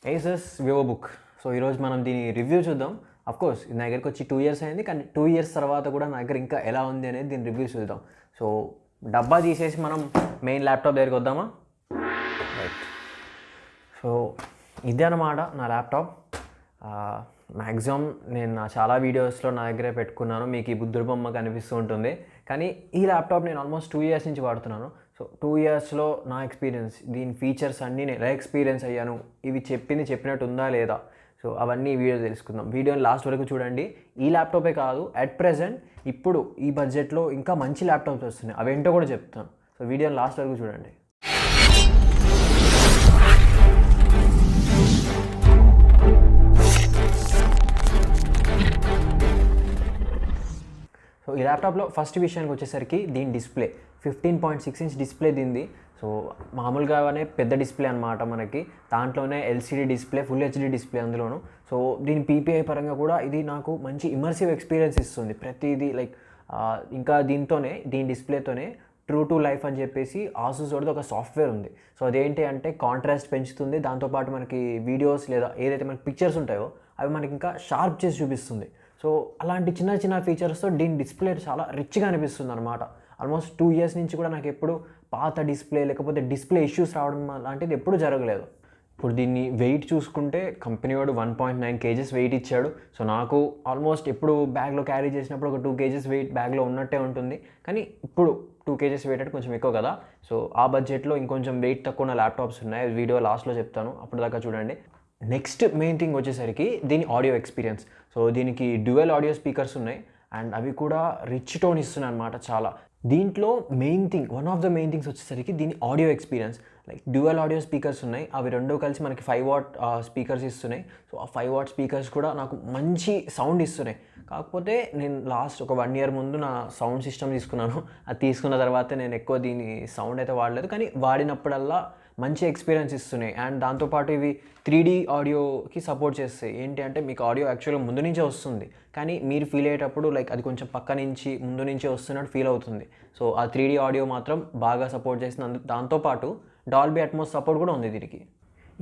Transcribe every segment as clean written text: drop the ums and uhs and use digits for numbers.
ASUS VivoBook. So ఈరోజు మనం దీని రివ్యూ చూద్దాం. అఫ్కోర్స్ నా దగ్గరికి వచ్చి 2 ఇయర్స్ అయింది, కానీ 2 ఇయర్స్ తర్వాత కూడా నా దగ్గర ఇంకా ఎలా ఉంది అనేది దీని రివ్యూ చూద్దాం. సో డబ్బా తీసేసి మనం మెయిన్ ల్యాప్టాప్ దగ్గరికి వద్దామా? రైట్. సో ఇదే అన్నమాట నా ల్యాప్టాప్. మ్యాక్సిమం నేను నా చాలా వీడియోస్లో నా దగ్గరే పెట్టుకున్నాను, మీకు ఈ బుద్ధుడి బొమ్మ కనిపిస్తూ ఉంటుంది. కానీ ఈ ల్యాప్టాప్ నేను ఆల్మోస్ట్ 2 ఇయర్స్ నుంచి వాడుతున్నాను. సో 2 ఇయర్స్లో నా ఎక్స్పీరియన్స్, దీని ఫీచర్స్ అన్నీ నేను ఎలా ఎక్స్పీరియన్స్ అయ్యాను, ఇవి చెప్పినట్టు ఉందా లేదా, సో అవన్నీ వీడియో తెలుసుకుందాం. వీడియోని లాస్ట్ వరకు చూడండి. ఈ ల్యాప్టాపే కాదు, అట్ ప్రెజెంట్ ఇప్పుడు ఈ బడ్జెట్లో ఇంకా మంచి ల్యాప్టాప్స్ వస్తున్నాయి, అవేంటో కూడా చెప్తాను. సో వీడియోని లాస్ట్ వరకు చూడండి. సో ఈ ల్యాప్టాప్లో ఫస్ట్ విషయానికి వచ్చేసరికి దీని డిస్ప్లే 15.6 ఇంచ్ డిస్ప్లే దీనిది. సో మామూలుగానే పెద్ద డిస్ప్లే అనమాట మనకి. దాంట్లోనే LCD display, full HD display అందులోను. సో దీని పీపీఐ పరంగా కూడా ఇది నాకు మంచి ఇమర్సివ్ ఎక్స్పీరియన్స్ ఇస్తుంది ప్రతిదీ. లైక్ ఇంకా దీని డిస్ప్లేతోనే ట్రూ టు లైఫ్ అని చెప్పేసి ఆసూస్ వాడిది ఒక సాఫ్ట్వేర్ ఉంది. సో అదేంటి అంటే కాంట్రాస్ట్ పెంచుతుంది, దాంతోపాటు మనకి వీడియోస్ లేదా ఏదైతే మనకి పిక్చర్స్ ఉంటాయో అవి మనకి ఇంకా షార్ప్ చేసి చూపిస్తుంది. సో అలాంటి చిన్న చిన్న ఫీచర్స్తో దీని డిస్ప్లే చాలా రిచ్గా అనిపిస్తుంది అనమాట. ఆల్మోస్ట్ 2 ఇయర్స్ నుంచి కూడా నాకు ఎప్పుడు పాత డిస్ప్లే లేకపోతే డిస్ప్లే ఇష్యూస్ రావడం లాంటిది ఎప్పుడు జరగలేదు. ఇప్పుడు దీన్ని వెయిట్ చూసుకుంటే కంపెనీ వాడు 1.9 kgs వెయిట్ ఇచ్చాడు. సో నాకు ఆల్మోస్ట్ ఎప్పుడు బ్యాగ్లో క్యారీ చేసినప్పుడు ఒక 2 kgs వెయిట్ బ్యాగ్లో ఉన్నట్టే ఉంటుంది, కానీ ఇప్పుడు 2 kgs వెయిట్ అంటే కొంచెం ఎక్కువ కదా. సో ఆ బడ్జెట్లో ఇంకొంచెం వెయిట్ తక్కువ ఉన్న ల్యాప్టాప్స్ ఉన్నాయి, వీడియో లాస్ట్లో చెప్తాను, అప్పుడు దాకా చూడండి. నెక్స్ట్ మెయిన్ థింగ్ వచ్చేసరికి దీని ఆడియో ఎక్స్పీరియన్స్. సో దీనికి డ్యూయల్ ఆడియో స్పీకర్స్ ఉన్నాయి అండ్ అవి కూడా రిచ్ టోన్ ఇస్తున్నాయి అనమాట చాలా. దీంట్లో one of the main things వచ్చేసరికి దీని audio experience. Like dual audio speakers ఉన్నాయి, అవి రెండు కలిసి మనకి 5 watt స్పీకర్స్ ఇస్తున్నాయి. సో ఆ 5 watt స్పీకర్స్ కూడా నాకు మంచి సౌండ్ ఇస్తున్నాయి. కాకపోతే నేను లాస్ట్ ఒక 1 year ముందు నా సౌండ్ సిస్టమ్ తీసుకున్నాను. అది తీసుకున్న తర్వాత నేను ఎక్కువ దీని సౌండ్ అయితే వాడలేదు, కానీ వాడినప్పుడల్లా మంచి ఎక్స్పీరియన్స్ ఇస్తున్నాయి. అండ్ దాంతోపాటు ఇవి 3D ఆడియోకి సపోర్ట్ చేస్తాయి. ఏంటి అంటే మీకు ఆడియో యాక్చువల్గా ముందు నుంచే వస్తుంది, కానీ మీరు ఫీల్ అయ్యేటప్పుడు లైక్ అది కొంచెం పక్క నుంచి ముందు నుంచే వస్తున్నట్టు ఫీల్ అవుతుంది. సో ఆ 3D ఆడియో మాత్రం బాగా సపోర్ట్ చేస్తుంది. దాంతోపాటు డాల్బీ అట్మోస్ సపోర్ట్ కూడా ఉంది దీనికి.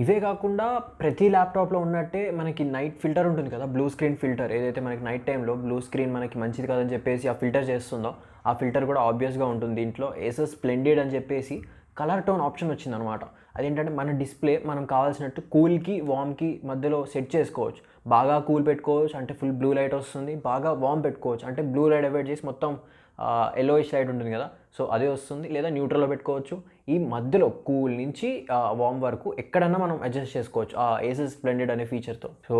ఇవే కాకుండా ప్రతి ల్యాప్టాప్లో ఉన్నట్టే మనకి నైట్ ఫిల్టర్ ఉంటుంది కదా, బ్లూ స్క్రీన్ ఫిల్టర్. ఏదైతే మనకి నైట్ టైంలో బ్లూ స్క్రీన్ మనకి మంచిది కాదని చెప్పేసి ఆ ఫిల్టర్ చేస్తుందో, ఆ ఫిల్టర్ కూడా ఆబ్వియస్గా ఉంటుంది దీంట్లో. ASUS స్ప్లెండిడ్ అని చెప్పేసి కలర్ టోన్ ఆప్షన్ వచ్చిందనమాట. అదేంటంటే మన డిస్ప్లే మనం కావాల్సినట్టు కూల్కి వామ్కి మధ్యలో సెట్ చేసుకోవచ్చు. బాగా కూల్ పెట్టుకోవచ్చు అంటే ఫుల్ బ్లూ లైట్ వస్తుంది, బాగా వామ్ పెట్టుకోవచ్చు అంటే బ్లూ లైట్ అవాయిడ్ చేసి మొత్తం ఎల్లోయిష్ లైట్ ఉంటుంది కదా, సో అదే వస్తుంది. లేదా న్యూట్రల్లో పెట్టుకోవచ్చు. ఈ మధ్యలో కూల్ నుంచి వామ్ వరకు ఎక్కడన్నా మనం అడ్జస్ట్ చేసుకోవచ్చు ఆ ASUS స్ప్లెండిడ్ అనే ఫీచర్తో. సో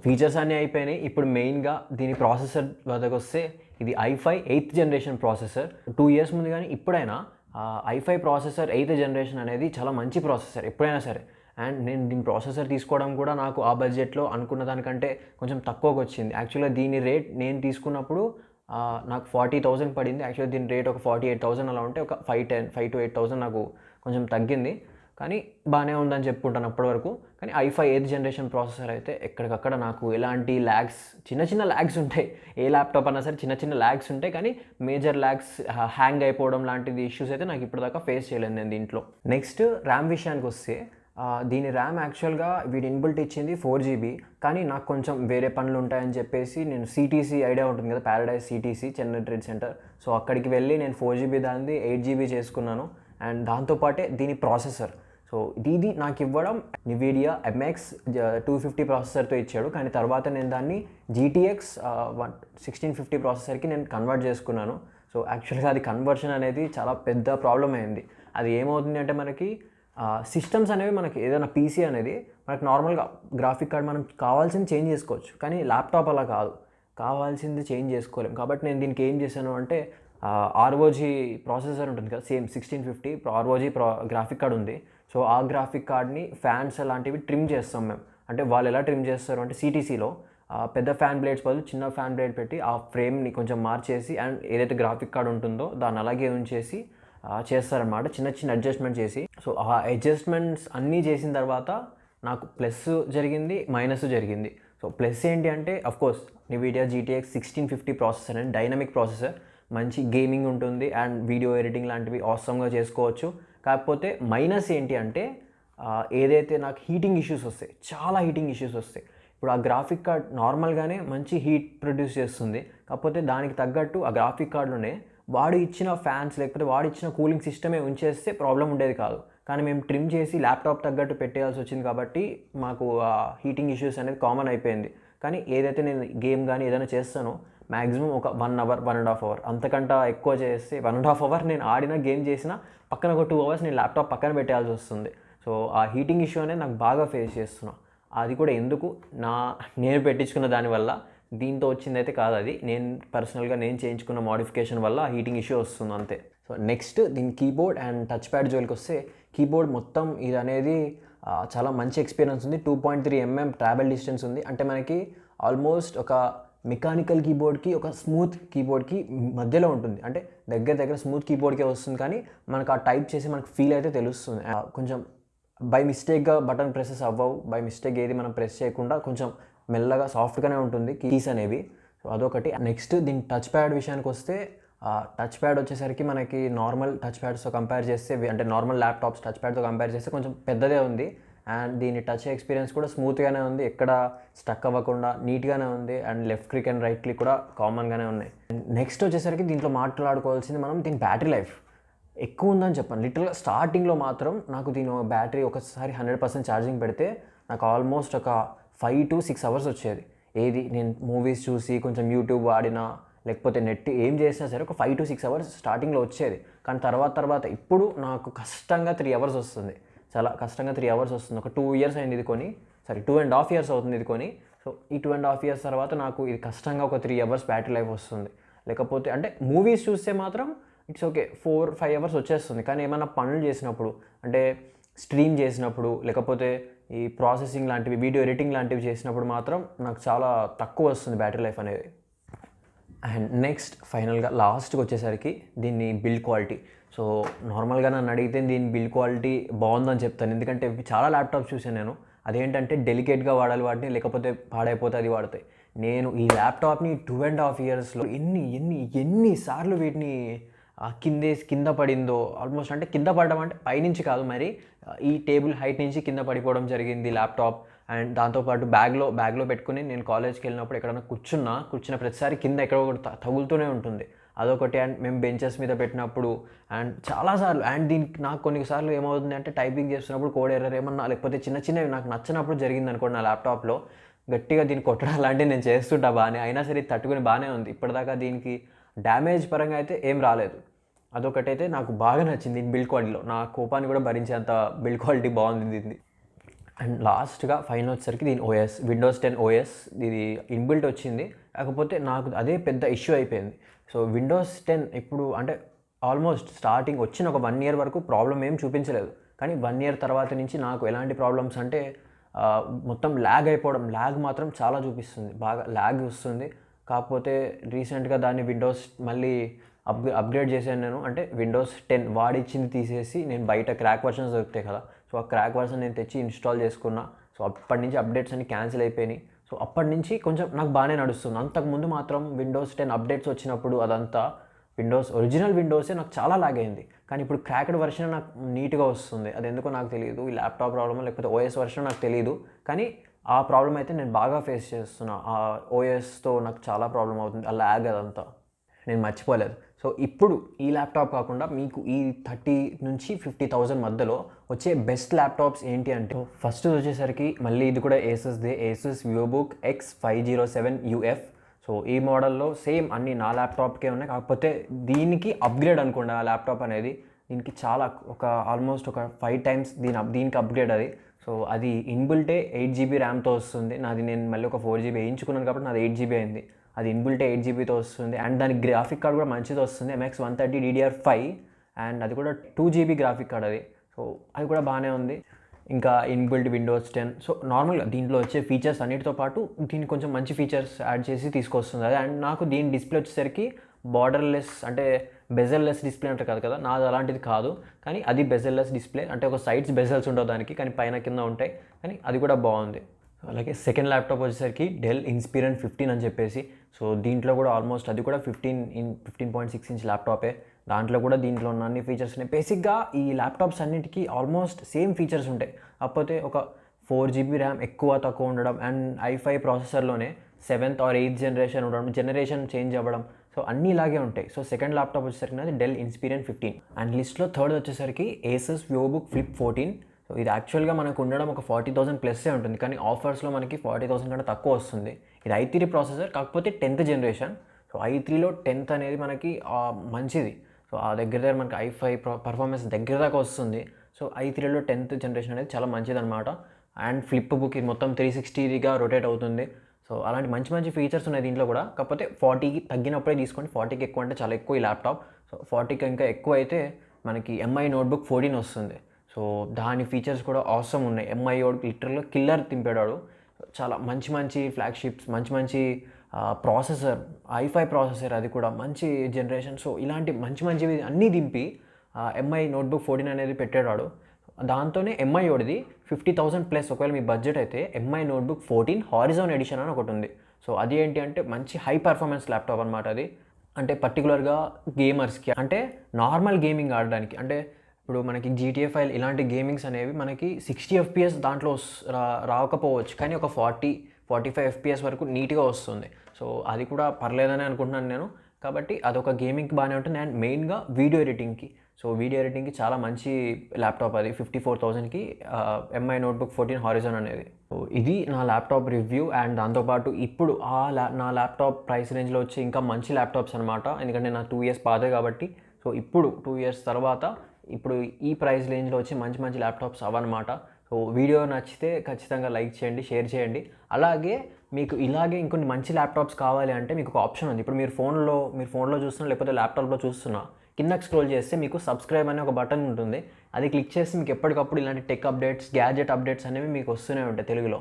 ఫీచర్స్ అన్నీ అయిపోయినాయి. ఇప్పుడు మెయిన్గా దీని ప్రాసెసర్ వద్దకు వస్తే, ఇది i5 8th generation processor. 2 years ముందు కానీ ఇప్పుడైనా i5 ప్రాసెసర్ 8th జనరేషన్ అనేది చాలా మంచి ప్రాసెసర్ ఎప్పుడైనా సరే. అండ్ నేను దీని ప్రాసెసర్ తీసుకోవడం కూడా నాకు ఆ బడ్జెట్లో అనుకున్న దానికంటే కొంచెం తక్కువగా వచ్చింది. యాక్చువల్గా దీని రేట్ నేను తీసుకున్నప్పుడు నాకు 40,000 పడింది. యాక్చువల్గా దీని రేట్ ఒక 48,000 అలా ఉంటే ఒక 5 to 8,000 నాకు కొంచెం తగ్గింది, కానీ బాగానే ఉందని చెప్పుకుంటాను అప్పటి వరకు. కానీ i5 8th జనరేషన్ ప్రాసెసర్ అయితే ఎక్కడికక్కడ నాకు ఎలాంటి ల్యాగ్స్, చిన్న ల్యాగ్స్ ఉంటాయి. ఏ ల్యాప్టాప్ అన్నా సరే చిన్న ల్యాగ్స్ ఉంటాయి, కానీ మేజర్ ల్యాగ్స్, హ్యాంగ్ అయిపోవడం లాంటిది ఇష్యూస్ అయితే నాకు ఇప్పటిదాకా ఫేస్ చేయలేదు నేను దీంట్లో. నెక్స్ట్ ర్యామ్ విషయానికి వస్తే, దీని ర్యామ్ యాక్చువల్గా వీడి ఇన్బిల్ట్ ఇచ్చింది 4GB, కానీ నాకు కొంచెం వేరే పనులు ఉంటాయని చెప్పేసి నేను CTC ఐడియా ఉంటుంది కదా, Paradise CTC Chennai trade centre, so అక్కడికి వెళ్ళి నేను 4GB దాన్ని 8GB చేసుకున్నాను. అండ్ దాంతోపాటే దీని ప్రాసెసర్, సో ఇది నాకు ఇవ్వడం NVIDIA MX 250 ప్రాసెసర్తో ఇచ్చాడు, కానీ తర్వాత నేను దాన్ని GTX 1650 ప్రాసెసర్కి నేను కన్వర్ట్ చేసుకున్నాను. సో యాక్చువల్గా అది కన్వర్షన్ అనేది చాలా పెద్ద ప్రాబ్లం అయింది. అది ఏమవుతుంది అంటే మనకి సిస్టమ్స్ అనేవి, మనకి ఏదైనా PC అనేది మనకి నార్మల్గా గ్రాఫిక్ కార్డ్ మనం కావాల్సింది చేంజ్ చేసుకోవచ్చు, కానీ ల్యాప్టాప్ అలా కాదు, కావాల్సింది చేంజ్ చేసుకోలేం. కాబట్టి నేను దీనికి ఏం చేశాను అంటే ROG ప్రాసెసర్ ఉంటుంది కదా, సేమ్ 1650 ROG గ్రాఫిక్ కార్డ్ ఉంది. సో ఆ గ్రాఫిక్ కార్డ్ని ఫ్యాన్స్ అలాంటివి ట్రిమ్ చేస్తాం మేము. అంటే వాళ్ళు ఎలా ట్రిమ్ చేస్తారు అంటే CTCలో పెద్ద ఫ్యాన్ బ్లేడ్స్ బదులు చిన్న ఫ్యాన్ బ్లేడ్ పెట్టి ఆ ఫ్రేమ్ని కొంచెం మార్చేసి అండ్ ఏదైతే గ్రాఫిక్ కార్డ్ ఉంటుందో దాన్ని అలాగే ఉంచేసి చేస్తారనమాట, చిన్న అడ్జస్ట్మెంట్ చేసి. సో ఆ అడ్జస్ట్మెంట్స్ అన్నీ చేసిన తర్వాత నాకు ప్లస్ జరిగింది, మైనస్ జరిగింది. సో ప్లస్ ఏంటి అంటే of course NVIDIA GTX 1650 processor and dynamic processor, మంచి గేమింగ్ ఉంటుంది అండ్ వీడియో ఎడిటింగ్ లాంటివి ఆసమ్గా చేసుకోవచ్చు. కాకపోతే మైనస్ ఏంటి అంటే ఏదైతే నాకు హీటింగ్ ఇష్యూస్ వస్తాయి, చాలా హీటింగ్ ఇష్యూస్ వస్తాయి. ఇప్పుడు ఆ గ్రాఫిక్ కార్డ్ నార్మల్గానే మంచి హీట్ ప్రొడ్యూస్ చేస్తుంది, కాకపోతే దానికి తగ్గట్టు ఆ గ్రాఫిక్ కార్డులోనే వాడు ఇచ్చిన ఫ్యాన్స్ లేకపోతే వాడు ఇచ్చిన కూలింగ్ సిస్టమే ఉంచేస్తే ప్రాబ్లం ఉండేది కాదు. కానీ మేము ట్రిమ్ చేసి ల్యాప్టాప్ తగ్గట్టు పెట్టేయాల్సి వచ్చింది కాబట్టి మాకు ఆ హీటింగ్ ఇష్యూస్ అనేది కామన్ అయిపోయింది. కానీ ఏదైతే నేను గేమ్ కానీ ఏదైనా చేస్తానో మ్యాక్సిమం ఒక 1 అవర్ 1.5 అవర్, అంతకంటే ఎక్కువ చేస్తే 1.5 అవర్ నేను ఆడిన గేమ్ చేసిన పక్కన ఒక 2 అవర్స్ నేను ల్యాప్టాప్ పక్కన పెట్టాల్సి వస్తుంది. సో ఆ హీటింగ్ ఇష్యూ అనేది నాకు బాగా ఫేస్ చేస్తున్నా. అది కూడా ఎందుకు నేను పెట్టించుకున్న దానివల్ల, దీంతో వచ్చిందైతే కాదు, అది నేను పర్సనల్గా నేను చేయించుకున్న మోడిఫికేషన్ వల్ల హీటింగ్ ఇష్యూ వస్తుంది అంతే. సో నెక్స్ట్ దీని కీబోర్డ్ అండ్ టచ్ ప్యాడ్ జోలికి వస్తే, కీబోర్డ్ మొత్తం ఇది అనేది చాలా మంచి ఎక్స్పీరియన్స్ ఉంది. 2.3 mm ట్రావెల్ డిస్టెన్స్ ఉంది. అంటే మనకి ఆల్మోస్ట్ ఒక మెకానికల్ కీబోర్డ్కి ఒక స్మూత్ కీబోర్డ్కి మధ్యలో ఉంటుంది. అంటే దగ్గర స్మూత్ కీబోర్డ్కే వస్తుంది, కానీ మనకు ఆ టైప్ చేసి మనకు ఫీల్ అయితే తెలుస్తుంది. కొంచెం బై మిస్టేక్గా బటన్ ప్రెసెస్ అవ్వవు, బై మిస్టేక్ ఏది మనం ప్రెస్ చేయకుండా కొంచెం మెల్లగా సాఫ్ట్గానే ఉంటుంది కీస్ అనేవి. సో అదొకటి. నెక్స్ట్ దీని టచ్ ప్యాడ్ విషయానికి వస్తే, టచ్ ప్యాడ్ వచ్చేసరికి మనకి నార్మల్ టచ్ ప్యాడ్స్తో కంపేర్ చేస్తే, అంటే నార్మల్ ల్యాప్టాప్స్ టచ్ ప్యాడ్తో కంపేర్ చేస్తే కొంచెం పెద్దదే ఉంది. అండ్ దీని టచ్ ఎక్స్పీరియన్స్ కూడా స్మూత్గానే ఉంది, ఎక్కడ స్టక్ అవ్వకుండా నీట్గానే ఉంది. And left click and right click కూడా కామన్గానే ఉన్నాయి. నెక్స్ట్ వచ్చేసరికి దీంట్లో మాట్లాడుకోవాల్సింది మనం దీని బ్యాటరీ లైఫ్ ఎక్కువ ఉందని చెప్పాను. లిటరల్గా స్టార్టింగ్లో మాత్రం నాకు దీని బ్యాటరీ ఒకసారి 100% ఛార్జింగ్ పెడితే నాకు ఆల్మోస్ట్ ఒక 5 to 6 అవర్స్ వచ్చేది. ఏది నేను మూవీస్ చూసి కొంచెం యూట్యూబ్ వాడినా లేకపోతే నెట్ ఏం చేసినా సరే ఒక 5 to 6 అవర్స్ స్టార్టింగ్లో వచ్చేది. కానీ తర్వాత ఇప్పుడు నాకు కష్టంగా 3 అవర్స్ వస్తుంది, చాలా కష్టంగా 3 అవర్స్ వస్తుంది. ఒక 2 years అయింది ఇది కొని, 2.5 years అవుతుంది ఇది కొని. సో ఈ 2.5 years తర్వాత నాకు ఇది కష్టంగా ఒక 3 అవర్స్ బ్యాటరీ లైఫ్ వస్తుంది. లేకపోతే అంటే మూవీస్ చూస్తే మాత్రం ఇట్స్ ఓకే 4-5 అవర్స్ వచ్చేస్తుంది. కానీ ఏమైనా పనులు చేసినప్పుడు, అంటే స్ట్రీమ్ చేసినప్పుడు లేకపోతే ఈ ప్రాసెసింగ్ లాంటివి, వీడియో ఎడిటింగ్ లాంటివి చేసినప్పుడు మాత్రం నాకు చాలా తక్కువ వస్తుంది బ్యాటరీ లైఫ్ అనేది. అండ్ నెక్స్ట్ ఫైనల్గా లాస్ట్కి వచ్చేసరికి దీన్ని బిల్డ్ క్వాలిటీ. సో నార్మల్గా నన్ను అడిగితే దీని బిల్డ్ క్వాలిటీ బాగుందని చెప్తాను, ఎందుకంటే చాలా ల్యాప్టాప్స్ చూసాను నేను. అదేంటంటే డెలికేట్గా వాడాలి వాటిని, లేకపోతే పాడైపోతే అది వాడతాయి. నేను ఈ ల్యాప్టాప్ని 2.5 yearsలో ఎన్నిసార్లు వీటిని కింద పడిందో. ఆల్మోస్ట్ అంటే కింద పడడం అంటే పైనుంచి కాదు, మరి ఈ టేబుల్ హైట్ నుంచి కింద పడిపోవడం జరిగింది ల్యాప్టాప్. అండ్ దాంతోపాటు బ్యాగ్లో పెట్టుకుని నేను కాలేజ్కి వెళ్ళినప్పుడు ఎక్కడైనా కూర్చున్న ప్రతిసారి కింద ఎక్కడో ఒకటి తగులుతూనే ఉంటుంది, అదొకటి. అండ్ మేము బెంచెస్ మీద పెట్టినప్పుడు అండ్ చాలాసార్లు, అండ్ దీనికి నాకు కొన్నిసార్లు ఏమవుతుంది అంటే టైపింగ్ చేస్తున్నప్పుడు కోడ్ ఎర్రర్ ఏమన్నా లేకపోతే చిన్నవి నాకు నచ్చినప్పుడు జరిగింది అనుకోండి నా ల్యాప్టాప్లో, గట్టిగా దీన్ని కొట్టడం లాంటివి నేను చేస్తుంటా బాగానే, అయినా సరే తట్టుకుని బాగానే ఉంది. ఇప్పటిదాకా దీనికి డ్యామేజ్ పరంగా అయితే ఏం రాలేదు. అదొకటైతే నాకు బాగా నచ్చింది దీని బిల్డ్ క్వాలిటీలో. నా కోపాన్ని కూడా భరించేంత బిల్డ్ క్వాలిటీ బాగుంది దీన్ని. అండ్ లాస్ట్గా ఫైనల్ వచ్చేసరికి దీని ఓఎస్, Windows 10 OS ఇది ఇన్బిల్ట్ వచ్చింది. కాకపోతే నాకు అదే పెద్ద ఇష్యూ అయిపోయింది. సో Windows 10 ఇప్పుడు అంటే ఆల్మోస్ట్ స్టార్టింగ్ వచ్చిన ఒక 1 year వరకు ప్రాబ్లం ఏం చూపించలేదు. కానీ 1 year తర్వాత నుంచి నాకు ఎలాంటి ప్రాబ్లమ్స్ అంటే మొత్తం ల్యాగ్ మాత్రం చాలా చూపిస్తుంది, బాగా ల్యాగ్ వస్తుంది. కాకపోతే రీసెంట్గా దాన్ని విండోస్ మళ్ళీ అప్గ్రేడ్ చేశాను నేను. అంటే Windows 10 వాడిచ్చింది తీసేసి నేను బయట క్రాక్ వర్షన్స్ దొరుకుతాయి కదా, సో ఆ క్రాక్ వర్షన్ నేను తెచ్చి ఇన్స్టాల్ చేసుకున్నా. సో అప్పటి నుంచి అప్డేట్స్ అన్ని క్యాన్సిల్ అయిపోయినాయి. సో అప్పటి నుంచి కొంచెం నాకు బాగానే నడుస్తుంది. అంతకుముందు మాత్రం Windows 10 అప్డేట్స్ వచ్చినప్పుడు అదంతా ఒరిజినల్ విండోసే నాకు చాలా లాగ్ అయింది. కానీ ఇప్పుడు క్రాక్డ్ వర్షన్ నాకు నీట్గా వస్తుంది. అది ఎందుకో నాకు తెలియదు, ఈ ల్యాప్టాప్ ప్రాబ్లమ్ లేకపోతే ఓఎస్ వర్షన్ నాకు తెలియదు. కానీ ఆ ప్రాబ్లం అయితే నేను బాగా ఫేస్ చేస్తున్నా. ఆ ఓఎస్తో నాకు చాలా ప్రాబ్లం అవుతుంది, ఆ ల్యాగ్ అదంతా నేను మర్చిపోలేదు. సో ఇప్పుడు ఈ ల్యాప్టాప్ కాకుండా మీకు ఈ 30 నుంచి 50,000 మధ్యలో వచ్చే బెస్ట్ ల్యాప్టాప్స్ ఏంటి అంటే, ఫస్ట్ వచ్చేసరికి మళ్ళీ ఇది కూడా ASUS VivoBook X507UF. సో ఈ మోడల్లో సేమ్ అన్నీ నా ల్యాప్టాప్కే ఉన్నాయి. కాకపోతే దీనికి అప్గ్రేడ్ అనుకోండి ఆ ల్యాప్టాప్ అనేది, దీనికి చాలా ఆల్మోస్ట్ ఒక 5 times దీనికి అప్గ్రేడ్ అది. సో అది ఇన్బిల్టే 8GB ర్యామ్తో వస్తుంది. నేను మళ్ళీ ఒక 4GB వేయించుకున్నాను కాబట్టి నాది 8GB అయింది. అది ఇన్బిల్టే 8GBతో వస్తుంది. అండ్ దానికి గ్రాఫిక్ కార్డ్ కూడా మంచిది వస్తుంది, MX 130 DDR5. అండ్ అది కూడా 2GB గ్రాఫిక్ కార్డ్ అది. సో అది కూడా బాగానే ఉంది. ఇంకా ఇన్బిల్ట్ Windows 10. సో నార్మల్గా దీంట్లో వచ్చే ఫీచర్స్ అన్నిటితో పాటు దీనికి కొంచెం మంచి ఫీచర్స్ యాడ్ చేసి తీసుకొస్తుంది అది. అండ్ నాకు దీని డిస్ప్లే వచ్చేసరికి బార్డర్లెస్, అంటే బెజల్లెస్ డిస్ప్లే అంటారు కదా, నాది అలాంటిది కాదు. కానీ అది బెజల్లెస్ డిస్ప్లే, అంటే ఒక సైడ్స్ బెజల్స్ ఉండవు దానికి, కానీ పైన కింద ఉంటాయి. కానీ అది కూడా బాగుంది. అలాగే సెకండ్ ల్యాప్టాప్ వచ్చేసరికి డెల్ ఇన్స్పిరన్ 15 అని చెప్పేసి. సో దీంట్లో కూడా ఆల్మోస్ట్ అది కూడా 15.6 inch ల్యాప్టాపే. దాంట్లో కూడా దీంట్లో ఉన్న అన్ని ఫీచర్స్ ఉన్నాయి. బేసిక్గా ఈ ల్యాప్టాప్స్ అన్నిటికీ ఆల్మోస్ట్ సేమ్ ఫీచర్స్ ఉంటాయి, కాకపోతే ఒక 4 GB ర్యామ్ ఎక్కువ తక్కువ ఉండడం and i5 ప్రాసెసర్లోనే 7th or 8th generation ఉండడం, జనరేషన్ చేంజ్ అవ్వడం, సో అన్నీ ఇలాగే ఉంటాయి. సో సెకండ్ ల్యాప్టాప్ వచ్చేసరికి నాది డెల్ ఇన్స్పీరియన్ 15 అండ్ లిస్ట్లో థర్డ్ వచ్చేసరికి ASUS VivoBook Flip 14. సో ఇది యాక్చువల్గా మనకు ఉండడం ఒక 40,000 ప్లస్సే ఉంటుంది, కానీ ఆఫర్స్లో మనకి 40,000 కంటే తక్కువ వస్తుంది. ఇది i3 ప్రాసెసర్, కాకపోతే 10th జనరేషన్. సో i3లో 10th అనేది మనకి మంచిది. సో ఆ దగ్గర మనకి i5 పర్ఫార్మెన్స్ దగ్గర దాకా వస్తుంది. సో i3లో 10th జనరేషన్ అనేది చాలా మంచిదన్నమాట. అండ్ ఫ్లిప్ బుక్ ఇది మొత్తం 360గా రొటేట్ అవుతుంది. సో అలాంటి మంచి మంచి ఫీచర్స్ ఉన్నాయి దీంట్లో కూడా, కాకపోతే 40కి తగ్గినప్పుడే తీసుకోండి. 40కి ఎక్కువ అంటే చాలా ఎక్కువ ఈ ల్యాప్టాప్. సో 40కి ఇంకా ఎక్కువ అయితే మనకి MI నోట్బుక్ 14 వస్తుంది. సో దాని ఫీచర్స్ కూడా ఆసమ్ ఉన్నాయి. MI లిటరల్గా కిల్లర్ తింపాడు. చాలా మంచి మంచి ఫ్లాగ్షిప్స్, మంచి మంచి ప్రాసెసర్, i5 ప్రాసెసర్, అది కూడా మంచి జనరేషన్. సో ఇలాంటి మంచి మంచివి అన్నీ దింపి MI నోట్బుక్ 14 అనేది పెట్టాడు. దాంతోనే MI ఓడిది 50,000 ప్లస్ ఒకవేళ మీ బడ్జెట్ అయితే MI నోట్బుక్ 14 హారిజాన్ ఎడిషన్ అని ఒకటి ఉంది. సో అది ఏంటి అంటే మంచి హై పర్ఫార్మెన్స్ ల్యాప్టాప్ అనమాట అది. అంటే పర్టికులర్గా గేమర్స్కి, అంటే నార్మల్ గేమింగ్ ఆడడానికి, అంటే ఇప్పుడు మనకి GTA 5 ఇలాంటి గేమింగ్స్ అనేవి మనకి 60 FPS దాంట్లో రాకపోవచ్చు, కానీ ఒక 40-45 FPS వరకు నీట్గా వస్తుంది. సో అది కూడా పర్లేదని అనుకుంటున్నాను నేను. కాబట్టి అదొక గేమింగ్కి బాగానే ఉంటుంది. అండ్ మెయిన్గా వీడియో ఎడిటింగ్కి, సో వీడియో ఎడిటింగ్కి చాలా మంచి ల్యాప్టాప్ అది. 54,000కి MI నోట్బుక్ 14 హారిజాన్ అనేది. సో ఇది నా ల్యాప్టాప్ రివ్యూ. అండ్ దాంతోపాటు ఇప్పుడు నా ల్యాప్టాప్ ప్రైస్ రేంజ్లో వచ్చి ఇంకా మంచి ల్యాప్టాప్స్ అనమాట, ఎందుకంటే నా 2 years పాదే కాబట్టి. సో ఇప్పుడు 2 years తర్వాత ఇప్పుడు ఈ ప్రైస్ రేంజ్లో వచ్చి మంచి మంచి ల్యాప్టాప్స్ అవన్నమాట. సో వీడియో నచ్చితే ఖచ్చితంగా లైక్ చేయండి, షేర్ చేయండి. అలాగే మీకు ఇలాగే ఇంకొన్ని మంచి ల్యాప్టాప్స్ కావాలి అంటే మీకు ఒక ఆప్షన్ ఉంది. ఇప్పుడు మీరు ఫోన్లో చూస్తున్నా, లేకపోతే ల్యాప్టాప్లో చూస్తున్నా, కిందకి స్క్రోల్ చేస్తే మీకు సబ్స్క్రైబ్ అనే ఒక బటన్ ఉంటుంది. అది క్లిక్ చేస్తే మీకు ఎప్పటికప్పుడు ఇలాంటి టెక్ అప్డేట్స్, గ్యాడ్జెట్ అప్డేట్స్ అనేవి మీకు వస్తూనే ఉంటాయి తెలుగులో.